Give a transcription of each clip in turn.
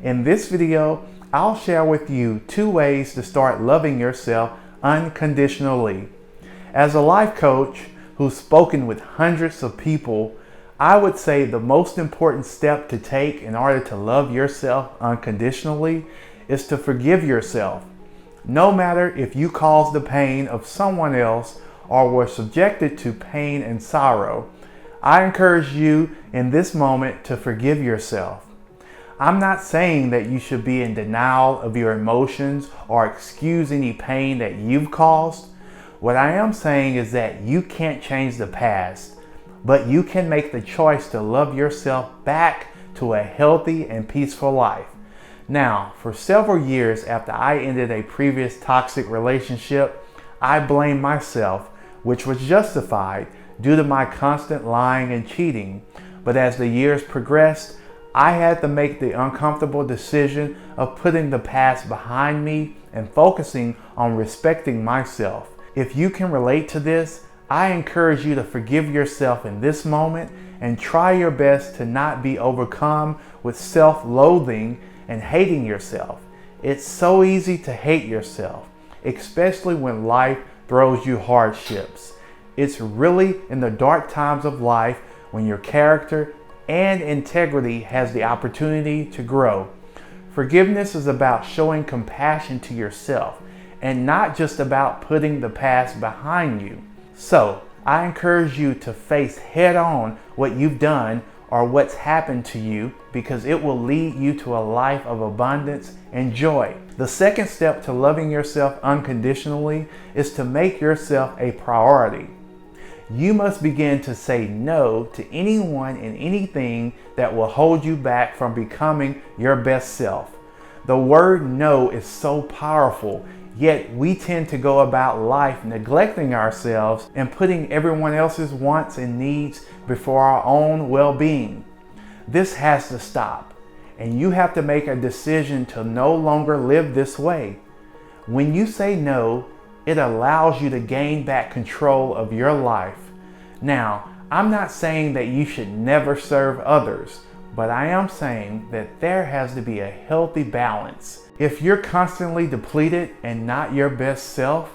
In this video, I'll share with you 2 ways to start loving yourself unconditionally. As a life coach who's spoken with hundreds of people, I would say the most important step to take in order to love yourself unconditionally is to forgive yourself. No matter if you caused the pain of someone else or were subjected to pain and sorrow, I encourage you in this moment to forgive yourself. I'm not saying that you should be in denial of your emotions or excuse any pain that you've caused. What I am saying is that you can't change the past, but you can make the choice to love yourself back to a healthy and peaceful life. Now, for several years after I ended a previous toxic relationship, I blamed myself, which was justified due to my constant lying and cheating. But as the years progressed, I had to make the uncomfortable decision of putting the past behind me and focusing on respecting myself. If you can relate to this, I encourage you to forgive yourself in this moment and try your best to not be overcome with self-loathing and hating yourself. It's so easy to hate yourself, especially when life throws you hardships. It's really in the dark times of life when your character and integrity has the opportunity to grow. Forgiveness is about showing compassion to yourself and not just about putting the past behind you. So, I encourage you to face head on what you've done or what's happened to you, because it will lead you to a life of abundance and joy. The second step to loving yourself unconditionally is to make yourself a priority. You must begin to say no to anyone and anything that will hold you back from becoming your best self. The word no is so powerful, yet we tend to go about life neglecting ourselves and putting everyone else's wants and needs before our own well-being. This has to stop, and you have to make a decision to no longer live this way. When you say no, it allows you to gain back control of your life. Now, I'm not saying that you should never serve others, but I am saying that there has to be a healthy balance. If you're constantly depleted and not your best self,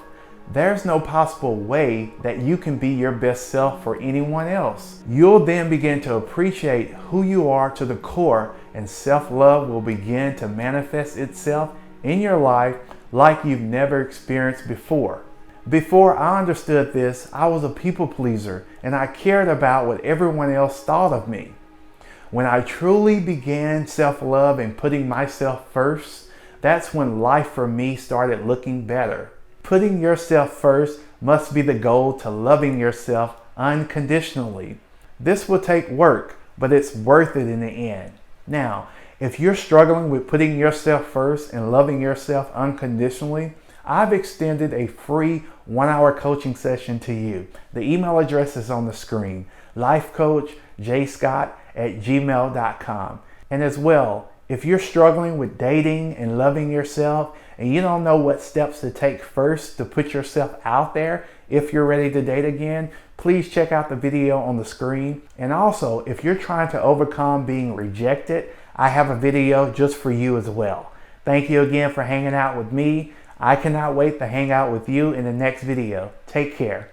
there's no possible way that you can be your best self for anyone else. You'll then begin to appreciate who you are to the core, and self-love will begin to manifest itself in your life like you've never experienced before. Before I understood this, I was a people pleaser and I cared about what everyone else thought of me. When I truly began self-love and putting myself first, that's when life for me started looking better. Putting yourself first must be the goal to loving yourself unconditionally. This will take work, but it's worth it in the end. Now, if you're struggling with putting yourself first and loving yourself unconditionally, I've extended a free 1-hour coaching session to you. The email address is on the screen, lifecoachjscott@gmail.com. And as well, if you're struggling with dating and loving yourself and you don't know what steps to take first to put yourself out there if you're ready to date again, please check out the video on the screen. And also, if you're trying to overcome being rejected, I have a video just for you as well. Thank you again for hanging out with me. I cannot wait to hang out with you in the next video. Take care.